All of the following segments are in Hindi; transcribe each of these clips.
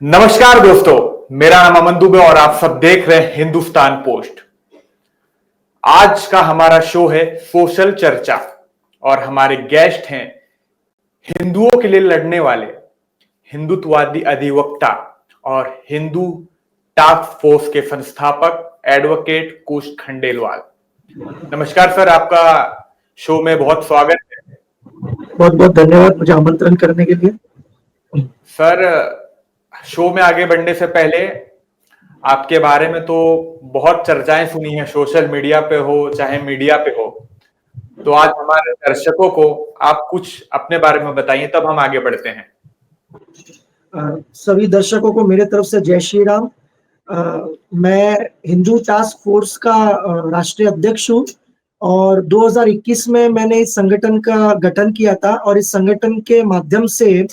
नमस्कार दोस्तों, मेरा नाम अमन दुबे और आप सब देख रहे हैं हिंदुस्तान पोस्ट। आज का हमारा शो है सोशल चर्चा और हमारे गेस्ट हैं हिंदुओं के लिए लड़ने वाले हिंदुत्ववादी अधिवक्ता और हिंदू टास्क फोर्स के संस्थापक एडवोकेट कुश खंडेलवाल। नमस्कार सर, आपका शो में बहुत स्वागत है। बहुत बहुत धन्यवाद मुझे आमंत्रण करने के लिए। सर, शो में आगे बढ़ने से पहले आपके बारे में तो बहुत चर्चाएं सुनी है, सोशल मीडिया पे हो चाहे मीडिया पे हो, तो आज हमारे दर्शकों को आप कुछ अपने बारे में बताइए, तब हम आगे बढ़ते हैं। सभी दर्शकों को मेरे तरफ से जय श्री राम। मैं हिंदू टास्क फोर्स का राष्ट्रीय अध्यक्ष हूँ और 2021 में मैंने इस संगठन का गठन किया था और इस संगठन के माध्यम से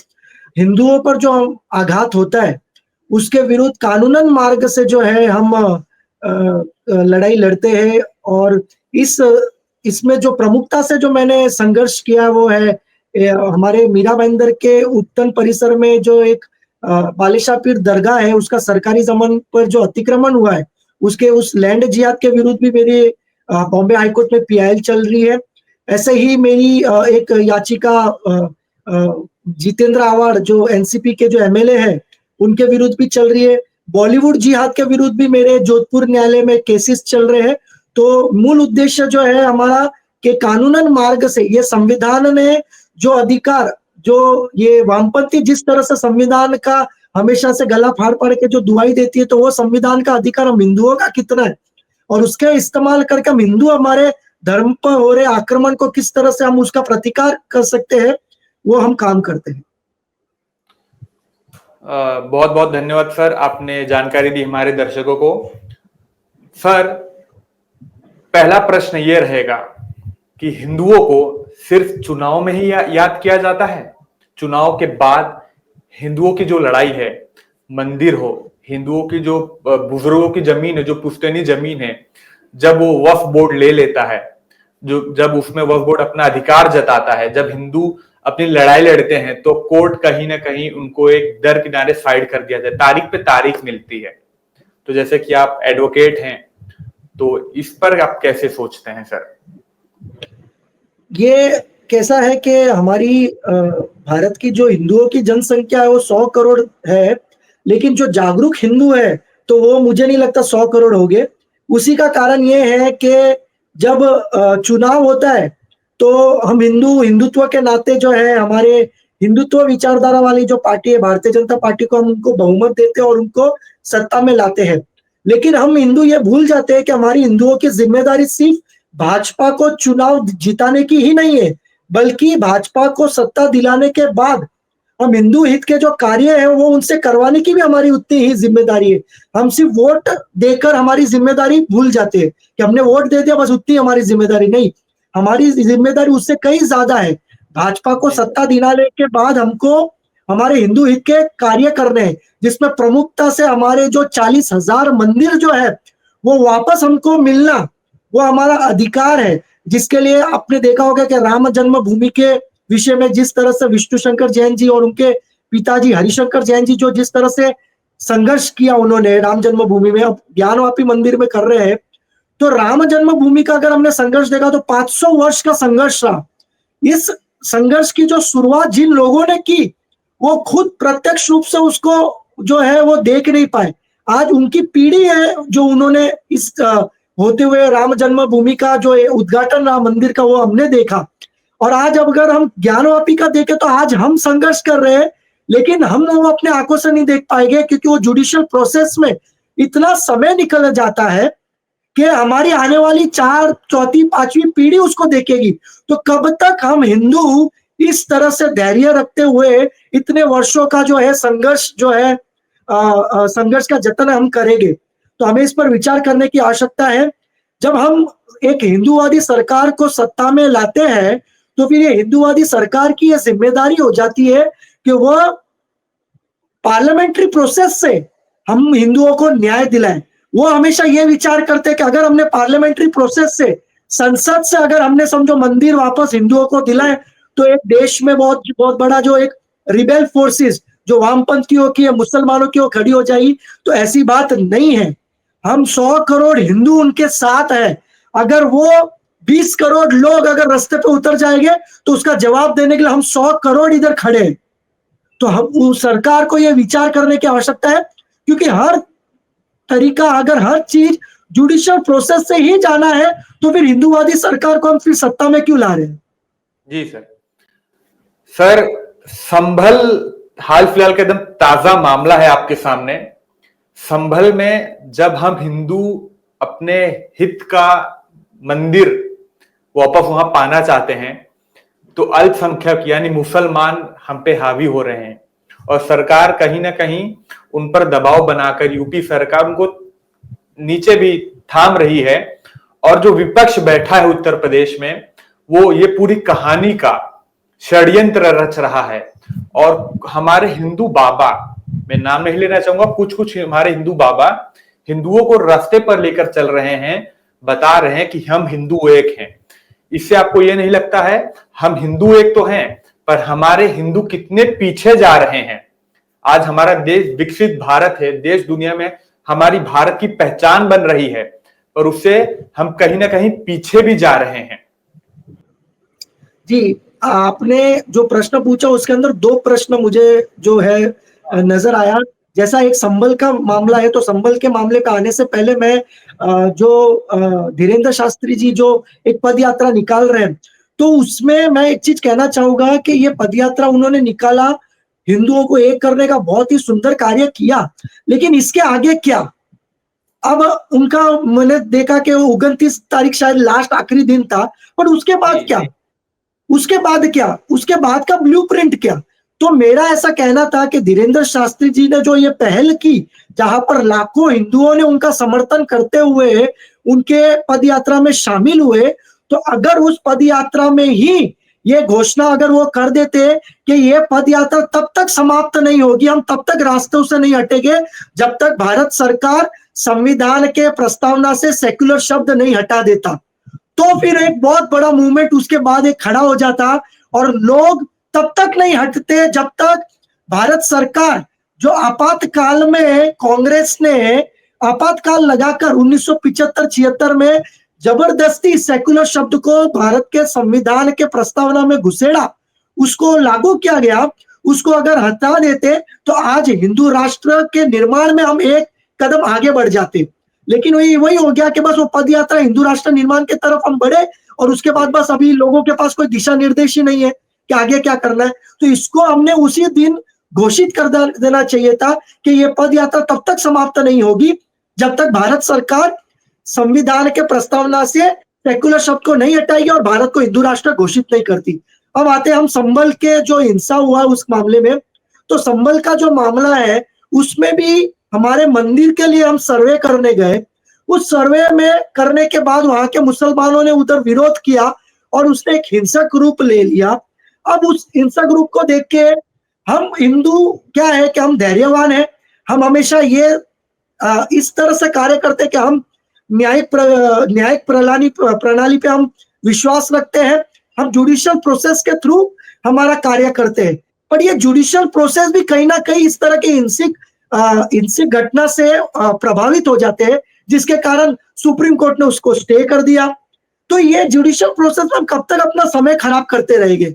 हिंदुओं पर जो आघात होता है उसके विरुद्ध कानूनन मार्ग से जो है हम लड़ाई लड़ते हैं। और इसमें जो प्रमुखता से जो मैंने संघर्ष किया वो है हमारे मीरा भाईंदर के उत्तन परिसर में जो एक बालिशा पीर दरगाह है, उसका सरकारी जमीन पर जो अतिक्रमण हुआ है उसके उस लैंड जिहाद के विरुद्ध भी मेरी बॉम्बे हाईकोर्ट में पीआईएल चल रही है। ऐसे ही मेरी एक याचिका जितेंद्र आवाड़ जो एनसीपी के जो एमएलए है उनके विरुद्ध भी चल रही है। बॉलीवुड जिहाद के विरुद्ध भी मेरे जोधपुर न्यायालय में केसेस चल रहे हैं। तो मूल उद्देश्य जो है हमारा कि कानूनन मार्ग से ये संविधान ने जो अधिकार, जो ये वामपंथी जिस तरह से संविधान का हमेशा से गला फाड़ फाड़ के जो दुहाई देती है, तो वो संविधान का अधिकार हम हिंदुओं का कितना है और उसके इस्तेमाल करके हम हिंदू हमारे धर्म पर हो रहे आक्रमण को किस तरह से हम उसका प्रतिकार कर सकते हैं, वो हम काम करते हैं। बहुत बहुत धन्यवाद सर, आपने जानकारी दी हमारे दर्शकों को। सर, पहला प्रश्न ये रहेगा कि हिंदुओं को सिर्फ चुनाव में ही याद किया जाता है? चुनाव के बाद हिंदुओं की जो लड़ाई है, मंदिर हो, हिंदुओं की जो बुजुर्गों की जमीन है, जो पुश्तैनी जमीन है, जब वो वक्फ बोर्ड ले लेता है, जब उसमें वक्फ बोर्ड अपना अधिकार जताता है, जब हिंदू अपनी लड़ाई लड़ते हैं, तो कोर्ट कहीं ना कहीं उनको एक दर किनारे साइड कर दिया जाए, तारीख पे तारीख मिलती है। तो जैसे कि आप एडवोकेट हैं, तो इस पर आप कैसे सोचते हैं सर? ये कैसा है कि हमारी भारत की जो हिंदुओं की जनसंख्या है वो 100 करोड़ है, लेकिन जो जागरूक हिंदू है तो वो मुझे नहीं लगता 100 करोड़ हो गए। उसी का कारण ये है कि जब चुनाव होता है तो हम हिंदुत्व के नाते जो है हमारे हिंदुत्व विचारधारा वाली जो पार्टी है भारतीय जनता पार्टी को हम उनको बहुमत देते हैं और उनको सत्ता में लाते हैं। लेकिन हम हिंदू ये भूल जाते हैं कि हमारी हिंदुओं की जिम्मेदारी सिर्फ भाजपा को चुनाव जिताने की ही नहीं है, बल्कि भाजपा को सत्ता दिलाने के बाद हम हिंदू हित के जो कार्य है वो उनसे करवाने की भी हमारी उतनी ही जिम्मेदारी है। हम सिर्फ वोट देकर हमारी जिम्मेदारी भूल जाते हैं कि हमने वोट दे दिया बस उतनी हमारी जिम्मेदारी नहीं, हमारी जिम्मेदारी उससे कई ज्यादा है। भाजपा को सत्ता दिलाने के बाद हमको हमारे हिंदू हित के कार्य करने हैं, जिसमें प्रमुखता से हमारे जो 40,000 मंदिर जो है वो वापस हमको मिलना, वो हमारा अधिकार है। जिसके लिए आपने देखा होगा कि राम जन्मभूमि के विषय में जिस तरह से विष्णु शंकर जैन जी और उनके पिताजी हरिशंकर जैन जी जो जिस तरह से संघर्ष किया उन्होंने राम जन्मभूमि में, अब ज्ञानवापी मंदिर में कर रहे हैं। तो राम जन्मभूमि का अगर हमने संघर्ष देखा तो 500 वर्ष का संघर्ष रहा। इस संघर्ष की जो शुरुआत जिन लोगों ने की वो खुद प्रत्यक्ष रूप से उसको जो है वो देख नहीं पाए। आज उनकी पीढ़ी है जो उन्होंने इस होते हुए राम जन्मभूमि का जो उद्घाटन राम मंदिर का वो हमने देखा। और आज अब अगर हम ज्ञानवापी का देखें तो आज हम संघर्ष कर रहे हैं, लेकिन हम वो अपने आंखों से नहीं देख पाएंगे क्योंकि वो जुडिशियल प्रोसेस में इतना समय निकल जाता है कि हमारी आने वाली 4, चौथी, 5वीं पीढ़ी उसको देखेगी। तो कब तक हम हिंदू इस तरह से धैर्य रखते हुए इतने वर्षों का जो है संघर्ष जो है संघर्ष का जतन हम करेंगे? तो हमें इस पर विचार करने की आवश्यकता है। जब हम एक हिंदूवादी सरकार को सत्ता में लाते हैं तो फिर ये हिंदूवादी सरकार की ये जिम्मेदारी हो जाती है कि वह पार्लियामेंट्री प्रोसेस से हम हिंदुओं को न्याय दिलाएं। वो हमेशा ये विचार करते हैं कि अगर हमने पार्लियामेंट्री प्रोसेस से, संसद से अगर हमने समझो मंदिर वापस हिंदुओं को दिलाए तो एक देश में बहुत बहुत बड़ा जो एक रिबेल फोर्सेस जो वामपंथियों की है, मुसलमानों की, वो खड़ी हो जाएगी, तो ऐसी बात नहीं है। हम 100 करोड़ हिंदू उनके साथ है। अगर वो 20 करोड़ लोग अगर रास्ते पे उतर जाएंगे तो उसका जवाब देने के लिए हम 100 करोड़ इधर खड़े हैं। तो हम सरकार को यह विचार करने की आवश्यकता है, क्योंकि हर तरीका, अगर हर चीज जुडिशियल प्रोसेस से ही जाना है, तो फिर हिंदूवादी सरकार को हम फिर सत्ता में क्यों ला रहे हैं? जी सर। सर, संभल हाल फिलहाल का एकदम ताजा मामला है आपके सामने। संभल में जब हम हिंदू अपने हित का मंदिर वापस वहां पाना चाहते हैं, तो अल्पसंख्यक यानी मुसलमान हम पे हावी हो रहे हैं और सरकार कहीं ना कहीं उन पर दबाव बनाकर, यूपी सरकार उनको नीचे भी थाम रही है। और जो विपक्ष बैठा है उत्तर प्रदेश में, वो ये पूरी कहानी का षड्यंत्र रच रहा है। और हमारे हिंदू बाबा, मैं नाम नहीं लेना चाहूंगा, कुछ कुछ हमारे हिंदू बाबा हिंदुओं को रास्ते पर लेकर चल रहे हैं, बता रहे हैं कि हम हिंदू एक हैं। इससे आपको यह नहीं लगता है हम हिंदू एक तो हैं, पर हमारे हिंदू कितने पीछे जा रहे हैं? आज हमारा देश विकसित भारत है, देश दुनिया में हमारी भारत की पहचान बन रही है, पर उससे हम कहीं ना कहीं पीछे भी जा रहे हैं। जी, आपने जो प्रश्न पूछा उसके अंदर 2 प्रश्न मुझे जो है नजर आया। जैसा एक संभल का मामला है, तो संभल के मामले पे आने से पहले मैं धीरेन्द्र शास्त्री जी जो एक पद यात्रा निकाल रहे हैं, तो उसमें मैं एक चीज कहना चाहूंगा कि ये पद यात्रा उन्होंने निकाला, हिंदुओं को एक करने का बहुत ही सुंदर कार्य किया, लेकिन इसके आगे क्या? अब उनका मैंने देखा कि 29 तारीख शायद लास्ट आखिरी दिन था, पर उसके बाद क्या? उसके बाद क्या? उसके बाद का ब्लूप्रिंट क्या? तो मेरा ऐसा कहना था कि धीरेन्द्र शास्त्री जी ने जो ये पहल की, जहां पर लाखों हिंदुओं ने उनका समर्थन करते हुए उनके पद यात्रा में शामिल हुए, तो अगर उस पद यात्रा में ही ये घोषणा अगर वो कर देते कि ये पद यात्रा तब तक समाप्त नहीं होगी, हम तब तक रास्तों से नहीं हटेंगे जब तक भारत सरकार संविधान के प्रस्तावना से सेक्युलर शब्द नहीं हटा देता, तो फिर एक बहुत बड़ा मूवमेंट उसके बाद एक खड़ा हो जाता। और लोग तब तक नहीं हटते जब तक भारत सरकार, जो आपातकाल में कांग्रेस ने आपातकाल लगाकर 1975-76 में जबरदस्ती सेक्युलर शब्द को भारत के संविधान के प्रस्तावना में घुसेड़ा, उसको लागू किया गया, उसको अगर हटा देते तो आज हिंदू राष्ट्र के निर्माण में हम एक कदम आगे बढ़ जाते। लेकिन वही हो गया कि बस वो पद यात्रा हिंदू राष्ट्र निर्माण की तरफ हम बढ़े, और उसके बाद बस अभी लोगों के पास कोई दिशा निर्देश ही नहीं है कि आगे क्या करना है। तो इसको हमने उसी दिन घोषित कर देना चाहिए था कि ये पद यात्रा तब तक समाप्त नहीं होगी जब तक भारत सरकार संविधान के प्रस्तावना से सेक्युलर शब्द को नहीं हटाएगी और भारत को हिंदू राष्ट्र घोषित नहीं करती। अब आते हैं हम संभल के जो हिंसा हुआ उस मामले में। तो संभल का जो मामला है उसमें भी हमारे मंदिर के लिए हम सर्वे करने गए, उस सर्वे में करने के बाद वहां के मुसलमानों ने उधर विरोध किया और उसने एक हिंसक रूप ले लिया। अब उस हिंसक रूप को देख के हम हिंदू क्या है कि हम धैर्यवान हैं, हम हमेशा ये इस तरह से कार्य करते हैं कि हम न्यायिक प्रणाली पे हम विश्वास रखते हैं, हम जुडिशियल प्रोसेस के थ्रू हमारा कार्य करते हैं। पर ये जुडिशियल प्रोसेस भी कहीं ना कहीं इस तरह की हिंसक घटना से प्रभावित हो जाते हैं, जिसके कारण सुप्रीम कोर्ट ने उसको स्टे कर दिया। तो ये जुडिशियल प्रोसेस में हम कब तक अपना समय खराब करते रहेंगे?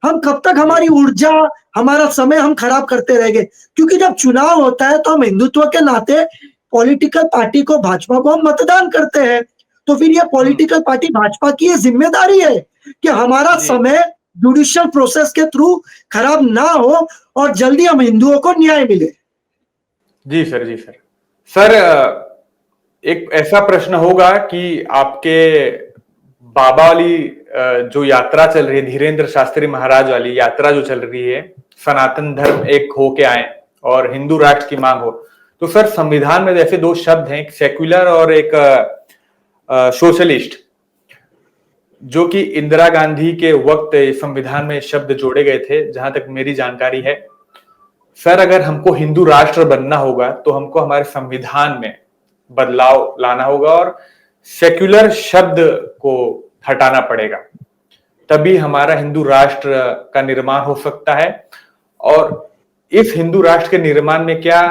हम कब तक हमारी ऊर्जा, हमारा समय हम खराब करते रहेंगे? क्योंकि जब चुनाव होता है तो हम हिंदुत्व के नाते पॉलिटिकल पार्टी को, भाजपा को हम मतदान करते हैं। तो फिर ये पॉलिटिकल पार्टी भाजपा की ये जिम्मेदारी है कि हमारा समय जुडिशियल प्रोसेस के थ्रू खराब ना हो और जल्दी हम हिंदुओं को न्याय मिले। जी सर, जी सर। सर, एक ऐसा प्रश्न होगा कि आपके बाबा वाली जो यात्रा चल रही है, धीरेन्द्र शास्त्री महाराज वाली यात्रा जो चल रही है, सनातन धर्म एक होके आए और हिंदू राष्ट्र की मांग हो, तो सर संविधान में जैसे 2 शब्द हैं, एक सेक्युलर और एक सोशलिस्ट, जो कि इंदिरा गांधी के वक्त संविधान में शब्द जोड़े गए थे, जहां तक मेरी जानकारी है। सर, अगर हमको हिंदू राष्ट्र बनना होगा तो हमको हमारे संविधान में बदलाव लाना होगा और सेक्युलर शब्द को हटाना पड़ेगा, तभी हमारा हिंदू राष्ट्र का निर्माण हो सकता है। और इस हिंदू राष्ट्र के निर्माण में क्या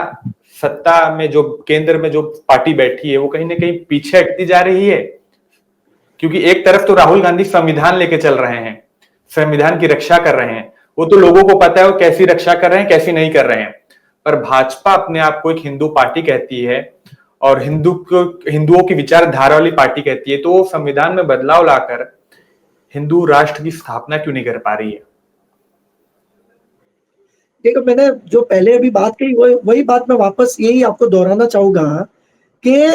सत्ता में जो केंद्र में जो पार्टी बैठी है वो कहीं ना कहीं पीछे हटती जा रही है? क्योंकि एक तरफ तो राहुल गांधी संविधान लेके चल रहे हैं, संविधान की रक्षा कर रहे हैं, वो तो लोगों को पता है वो कैसी रक्षा कर रहे हैं कैसी नहीं कर रहे हैं। पर भाजपा अपने आप को एक हिंदू पार्टी कहती है और हिंदुओं की विचारधारा वाली पार्टी कहती है, तो वो संविधान में बदलाव लाकर हिंदू राष्ट्र की स्थापना क्यों नहीं कर पा रही है? देखो, मैंने जो पहले अभी बात कही वही बात मैं वापस यही आपको दोहराना चाहूंगा कि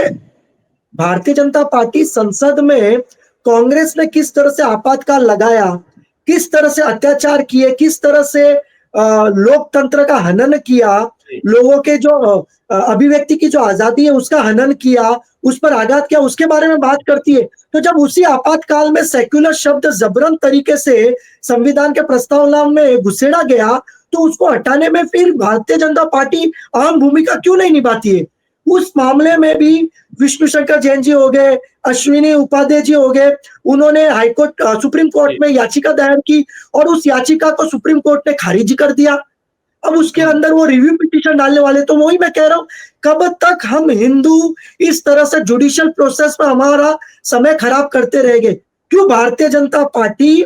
भारतीय जनता पार्टी संसद में कांग्रेस ने किस तरह से आपातकाल लगाया, किस तरह से अत्याचार किए, किस तरह से लोकतंत्र का हनन किया, लोगों के जो अभिव्यक्ति की जो आजादी है उसका हनन किया, उस पर आघात किया, उसके बारे में बात करती है। तो जब उसी आपातकाल में सेक्युलर शब्द जबरन तरीके से संविधान के प्रस्तावना में घुसेड़ा गया, तो उसको हटाने में फिर भारतीय जनता पार्टी अहम भूमिका क्यों नहीं निभाती है? उस मामले में भी विष्णु शंकर जैन जी हो गए, अश्विनी उपाध्याय जी हो गए, उन्होंने हाईकोर्ट सुप्रीम कोर्ट में याचिका दायर की और उस याचिका को सुप्रीम कोर्ट ने खारिज कर दिया। अब उसके अंदर वो रिव्यू पिटीशन डालने वाले, तो वही मैं कह रहा हूं, कब तक हम हिंदू इस तरह से जुडिशियल प्रोसेस में हमारा समय खराब करते रहेंगे? क्यों भारतीय जनता पार्टी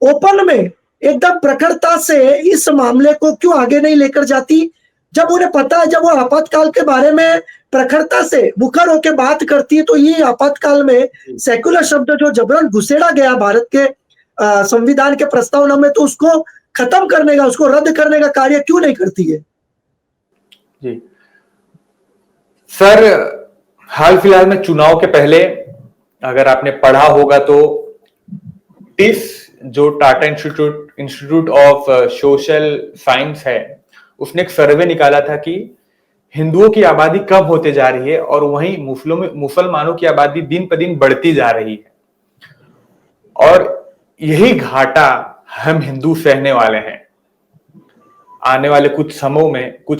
ओपन में एकदम प्रखरता से इस मामले को क्यों आगे नहीं लेकर जाती? जब उन्हें पता है, जब वो आपातकाल के बारे में प्रखरता से मुखर होकर बात करती है, तो ये आपातकाल में सेकुलर शब्द जो जबरन घुसेड़ा गया भारत के संविधान के प्रस्तावना में, तो उसको खत्म करने का, उसको रद्द करने का कार्य क्यों नहीं करती है? जी सर, हाल फिलहाल में चुनाव के पहले अगर आपने पढ़ा होगा तो टिस जो Tata institute of social science है, उसने एक सर्वे निकाला था कि हिंदुओं की आबादी कम होते जा रही है और वहीं मुसलमानों की आबादी दिन पर दिन बढ़ती जा रही है और यही घाटा हम हिंदू सहने वाले हैं। आने वाले कुछ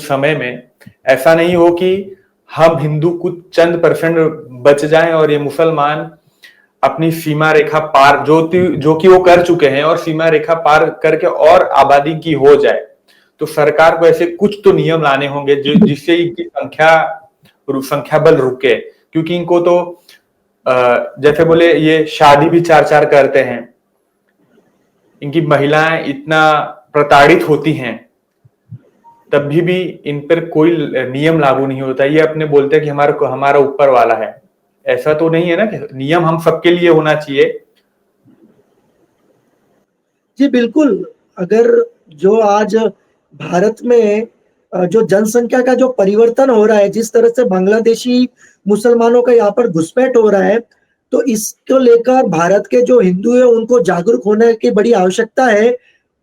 समय में ऐसा नहीं हो कि हम हिंदू कुछ चंद परसेंट बच जाएं और ये मुसलमान अपनी सीमा रेखा पार जो कि वो कर चुके हैं और सीमा रेखा पार करके और आबादी की हो जाए। तो सरकार को ऐसे कुछ तो नियम लाने होंगे जिससे इनकी संख्या बल रुके, क्योंकि इनको तो जैसे बोले ये शादी भी 4-4 करते हैं, इनकी महिलाएं इतना प्रताड़ित होती हैं, तब भी इन पर कोई नियम लागू नहीं होता। ये अपने बोलते हैं कि हमारा ऊपर वाला है। ऐसा तो नहीं है ना कि नियम हम सबके लिए होना चाहिए। जी बिल्कुल, अगर जो आज भारत में जो जनसंख्या का जो परिवर्तन हो रहा है, जिस तरह से बांग्लादेशी मुसलमानों का यहाँ पर घुसपैठ हो रहा है, तो इसको लेकर भारत के जो हिंदू है उनको जागरूक होने की बड़ी आवश्यकता है।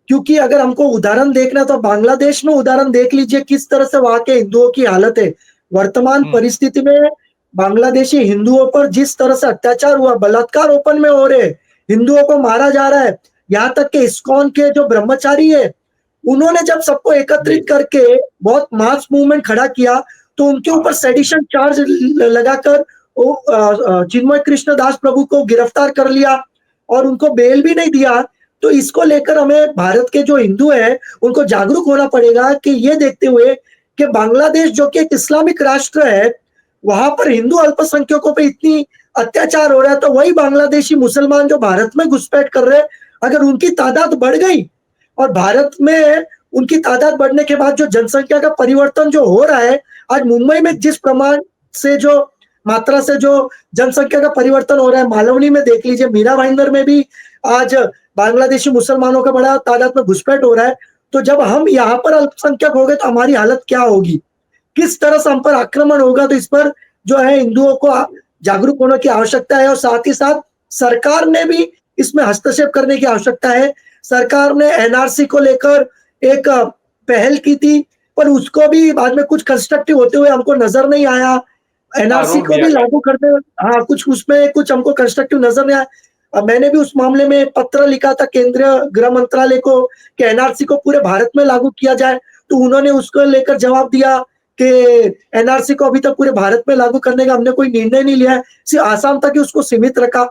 क्योंकि अगर हमको उदाहरण देखना तो बांग्लादेश में उदाहरण देख लीजिए किस तरह से वहां के हिंदुओं की हालत है। वर्तमान परिस्थिति में बांग्लादेशी हिंदुओं पर जिस तरह से अत्याचार हुआ, बलात्कार ओपन में हो रहे, हिंदुओं को मारा जा रहा है, यहाँ तक के इस्कॉन के जो ब्रह्मचारी है उन्होंने जब सबको एकत्रित करके बहुत मास मूवमेंट खड़ा किया, तो उनके ऊपर सेडिशन चार्ज लगाकर चिन्मय कृष्ण दास प्रभु को गिरफ्तार कर लिया और उनको बेल भी नहीं दिया। तो इसको लेकर हमें भारत के जो हिंदू हैं उनको जागरूक होना पड़ेगा कि ये देखते हुए कि बांग्लादेश जो कि एक इस्लामिक राष्ट्र है, वहां पर हिंदू अल्पसंख्यकों पे इतनी अत्याचार हो रहा है, तो वही बांग्लादेशी मुसलमान जो भारत में घुसपैठ कर रहे हैं, अगर उनकी तादाद बढ़ गई और भारत में उनकी तादाद बढ़ने के बाद जो जनसंख्या का परिवर्तन जो हो रहा है, आज मुंबई में जिस प्रमाण से जो मात्रा से जो जनसंख्या का परिवर्तन हो रहा है, मालवनी में देख लीजिए, मीरा भाईंदर में भी आज बांग्लादेशी मुसलमानों का बड़ा तादाद में घुसपैठ हो रहा है। तो जब हम यहाँ पर अल्पसंख्यक हो गए तो हमारी हालत क्या होगी, किस तरह से हम पर आक्रमण होगा? तो इस पर जो है हिंदुओं को जागरूक होने की आवश्यकता है और साथ ही साथ सरकार ने भी इसमें हस्तक्षेप करने की आवश्यकता है। सरकार ने एनआरसी को लेकर एक पहल की थी, पर उसको भी बाद में कुछ कंस्ट्रक्टिव होते हुए हमको नजर नहीं आया। एनआरसी को भी लागू करते, हाँ, कुछ उसमें कुछ हमको कंस्ट्रक्टिव नजर नहीं आया। मैंने भी उस मामले में पत्र लिखा था केंद्रीय गृह मंत्रालय को कि एनआरसी को पूरे भारत में लागू किया जाए, तो उन्होंने उसको लेकर जवाब दिया कि एनआरसी को अभी तक पूरे भारत में लागू करने का हमने कोई निर्णय नहीं लिया है, सिर्फ आसाम तक ही उसको सीमित रखा।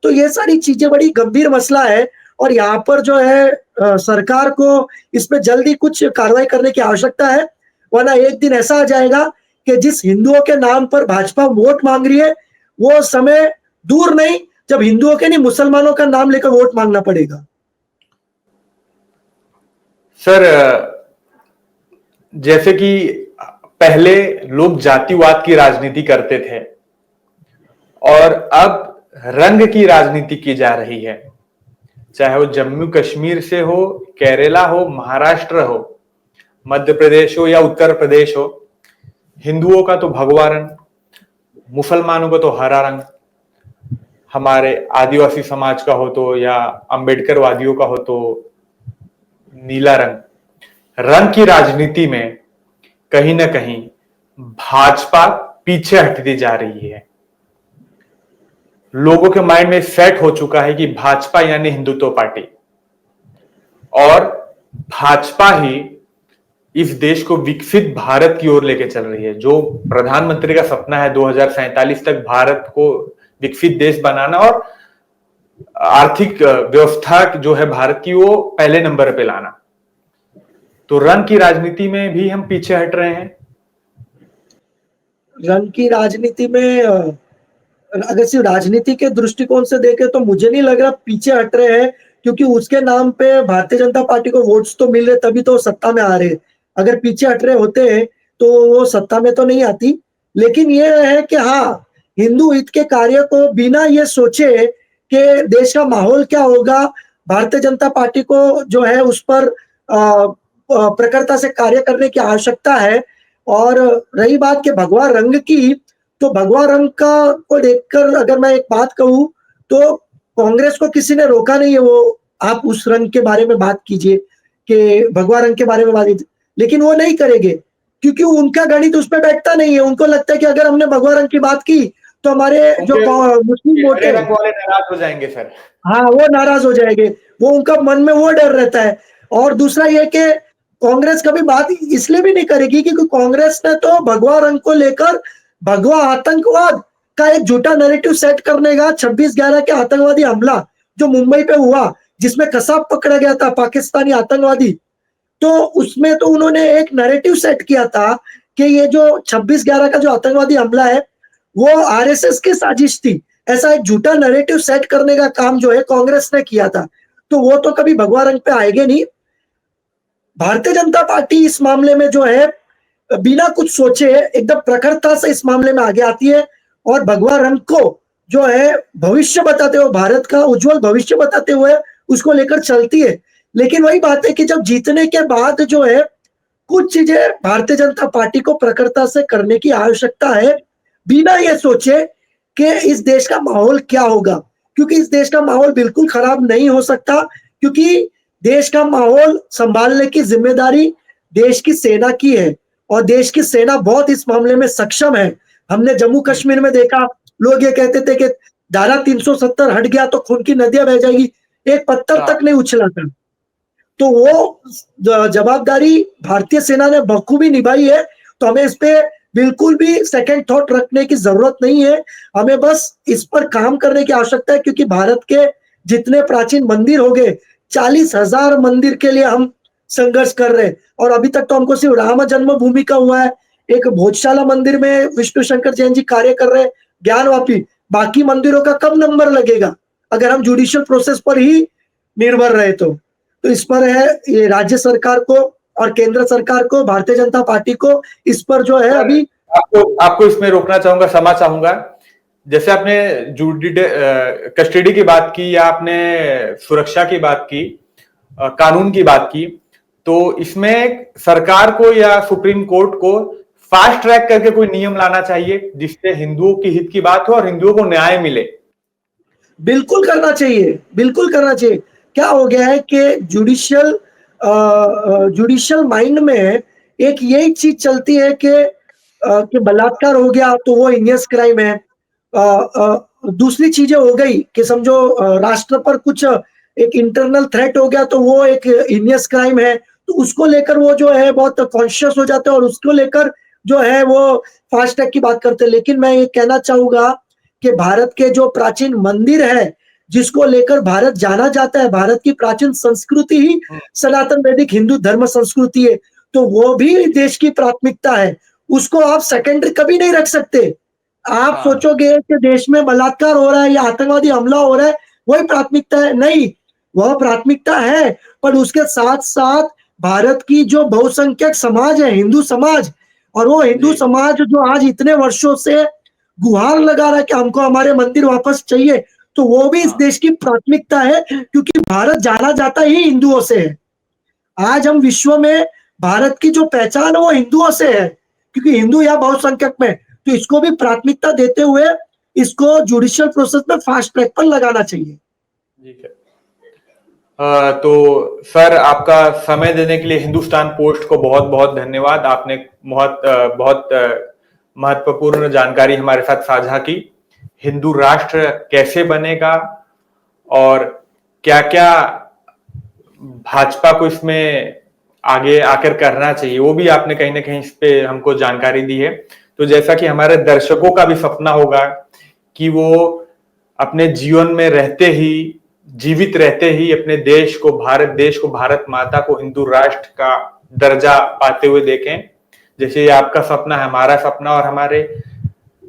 तो ये सारी चीजें बड़ी गंभीर मसला है और यहाँ पर जो है सरकार को इस पे जल्दी कुछ कार्रवाई करने की आवश्यकता है, वरना एक दिन ऐसा आ जाएगा कि जिस हिंदुओं के नाम पर भाजपा वोट मांग रही है, वो समय दूर नहीं जब हिंदुओं के नहीं मुसलमानों का नाम लेकर वोट मांगना पड़ेगा। सर, जैसे कि पहले लोग जातिवाद की राजनीति करते थे और अब रंग की राजनीति की जा रही है, चाहे वो जम्मू कश्मीर से हो, केरला हो, महाराष्ट्र हो, मध्य प्रदेश हो या उत्तर प्रदेश हो। हिंदुओं का तो भगवा रंग, मुसलमानों का तो हरा रंग, हमारे आदिवासी समाज का हो तो या अंबेडकर वादियों का हो तो नीला रंग। रंग की राजनीति में कहीं ना कहीं भाजपा पीछे हटती जा रही है। लोगों के माइंड में सेट हो चुका है कि भाजपा यानी हिंदुत्व पार्टी, और भाजपा ही इस देश को विकसित भारत की ओर लेके चल रही है। जो प्रधानमंत्री का सपना है 2047 तक भारत को विकसित देश बनाना और आर्थिक व्यवस्था जो है भारत की वो पहले नंबर पे लाना, तो रंग की राजनीति में भी हम पीछे हट रहे हैं। रंग की राजनीति में अगर सिर्फ राजनीति के दृष्टिकोण से देखें तो मुझे नहीं लग रहा पीछे हट रहे हैं, क्योंकि उसके नाम पे भारतीय जनता पार्टी को वोट्स तो मिल रहे तभी तो सत्ता में आ रहे। अगर पीछे हट रहे होते तो वो सत्ता में तो नहीं आती। लेकिन ये है कि हाँ, हिंदू हित के कार्य को बिना ये सोचे कि देश का माहौल क्या होगा, भारतीय जनता पार्टी को जो है उस पर प्रखरता से कार्य करने की आवश्यकता है। और रही बात के भगवा रंग की, तो भगवा रंग का को देखकर अगर मैं एक बात कहूं तो कांग्रेस को किसी ने रोका नहीं है, वो आप उस रंग के बारे में बात कीजिए कि भगवा रंग के बारे में बात कीजिए, लेकिन वो नहीं करेंगे क्योंकि उनका गणित उस पर बैठता नहीं है। उनको लगता है कि अगर हमने भगवा रंग की बात की तो हमारे जो मुस्लिम वोट हरे रंग वाले नाराज हो जाएंगे सर। हाँ, वो नाराज हो जाएंगे, वो उनका मन में वो डर रहता है। और दूसरा ये कि कांग्रेस कभी बात इसलिए भी नहीं करेगी क्योंकि कांग्रेस ने तो भगवा रंग को लेकर भगवा आतंकवाद का एक झूठा नैरेटिव सेट करने का 26/11 के आतंकवादी हमला जो मुंबई पे हुआ, जिसमें कसाब पकड़ा गया था पाकिस्तानी आतंकवादी, तो उसमें तो उन्होंने एक नैरेटिव सेट किया था कि ये जो 26/11 का जो आतंकवादी हमला है वो आरएसएस की साजिश थी। ऐसा एक झूठा नैरेटिव सेट करने का काम जो है कांग्रेस ने किया था, तो वो तो कभी भगवा रंग पे आएंगे नहीं। भारतीय जनता पार्टी इस मामले में जो है बिना कुछ सोचे एकदम प्रखरता से इस मामले में आगे आती है और भगवा रंग को जो है भविष्य बताते हुए, भारत का उज्जवल भविष्य बताते हुए उसको लेकर चलती है। लेकिन वही बात है कि जब जीतने के बाद जो है कुछ चीजें भारतीय जनता पार्टी को प्रखरता से करने की आवश्यकता है, बिना ये सोचे कि इस देश का माहौल क्या होगा, क्योंकि इस देश का माहौल बिल्कुल खराब नहीं हो सकता, क्योंकि देश का माहौल संभालने की जिम्मेदारी देश की सेना की है और देश की सेना बहुत इस मामले में सक्षम है। हमने जम्मू कश्मीर में देखा, लोग ये कहते थे कि धारा 370 हट गया तो खून की नदियां बह जाएगी, एक पत्थर तक नहीं उछला था। तो वो जवाबदारी भारतीय सेना ने बखूबी निभाई है, तो हमें इस पे बिल्कुल भी सेकंड थॉट रखने की जरूरत नहीं है। हमें बस इस पर काम करने की आवश्यकता है, क्योंकि भारत के जितने प्राचीन मंदिर हो गए, 40,000 मंदिर के लिए हम संघर्ष कर रहे हैं और अभी तक तो हमको सिर्फ राम जन्मभूमि का हुआ है। एक भोजशाला मंदिर में विष्णु शंकर जैन जी कार्य कर रहे हैं, ज्ञानवापी, बाकी मंदिरों का कब नंबर लगेगा अगर हम जुडिशियल प्रोसेस पर ही निर्भर रहे तो इस पर है ये राज्य सरकार को और केंद्र सरकार को, भारतीय जनता पार्टी को इस पर जो है अभी आपको इसमें रोकना चाहूंगा, क्षमा चाहूंगा। जैसे आपने कस्टडी की बात की या आपने सुरक्षा की बात की, कानून की बात की, तो इसमें सरकार को या सुप्रीम कोर्ट को फास्ट ट्रैक करके कोई नियम लाना चाहिए जिससे हिंदुओं की हित की बात हो और हिंदुओं को न्याय मिले। बिल्कुल करना चाहिए, बिल्कुल करना चाहिए। क्या हो गया है कि जुडिशियल माइंड में एक यही चीज चलती है कि बलात्कार हो गया तो वो हिनियस क्राइम है। दूसरी चीजें हो गई कि समझो राष्ट्र पर कुछ एक इंटरनल थ्रेट हो गया तो वो एक हिनियस क्राइम है, तो उसको लेकर वो जो है बहुत कॉन्शियस हो जाते हैं और उसको लेकर जो है वो फास्ट ट्रैक की बात करते हैं। लेकिन मैं ये कहना चाहूंगा कि भारत के जो प्राचीन मंदिर है जिसको लेकर भारत जाना जाता है, भारत की प्राचीन संस्कृति ही सनातन वैदिक हिंदू धर्म संस्कृति है, तो वो भी देश की प्राथमिकता है, उसको आप सेकेंडरी कभी नहीं रख सकते। आप हाँ। सोचोगे कि देश में बलात्कार हो रहा है या आतंकवादी हमला हो रहा है, वही प्राथमिकता है, नहीं, वह प्राथमिकता है, पर उसके साथ-साथ भारत की जो बहुसंख्यक समाज है, हिंदू समाज, और वो हिंदू जी। समाज जो आज इतने वर्षों से गुहार लगा रहा है कि हमको हमारे मंदिर वापस चाहिए, तो वो भी इस हाँ। देश की प्राथमिकता है, क्योंकि भारत जाना जाता ही हिंदुओं से है। आज हम विश्व में भारत की जो पहचान है वो हिंदुओं से है, क्योंकि हिंदू यहाँ बहुसंख्यक में, तो इसको भी प्राथमिकता देते हुए इसको जुडिशियल प्रोसेस में फास्ट ट्रैक पर लगाना चाहिए। जी सर। तो सर, आपका समय देने के लिए हिंदुस्तान पोस्ट को बहुत बहुत धन्यवाद। आपने बहुत महत्वपूर्ण जानकारी हमारे साथ साझा की। हिंदू राष्ट्र कैसे बनेगा और क्या क्या भाजपा को इसमें आगे आकर करना चाहिए, वो भी आपने कहीं ना कहीं इस पे हमको जानकारी दी है। तो जैसा कि हमारे दर्शकों का भी सपना होगा कि वो अपने जीवन में रहते ही, जीवित रहते ही अपने देश को, भारत देश को, भारत माता को हिंदू राष्ट्र का दर्जा पाते हुए देखें, जैसे ये आपका सपना है, हमारा सपना और हमारे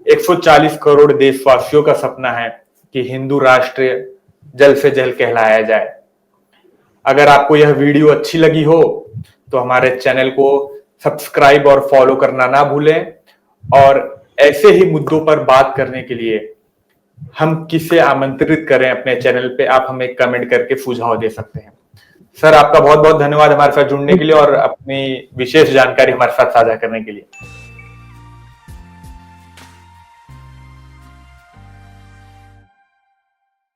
140 करोड़ देशवासियों का सपना है कि हिंदू राष्ट्र जल्द से जल्द कहलाया जाए। अगर आपको यह वीडियो अच्छी लगी हो तो हमारे चैनल को सब्सक्राइब और फॉलो करना ना भूलें, और ऐसे ही मुद्दों पर बात करने के लिए हम किसे आमंत्रित करें अपने चैनल पे, आप हमें कमेंट करके सुझाव दे सकते हैं। सर, आपका बहुत बहुत धन्यवाद हमारे साथ जुड़ने के लिए और अपनी विशेष जानकारी हमारे साथ साझा करने के लिए।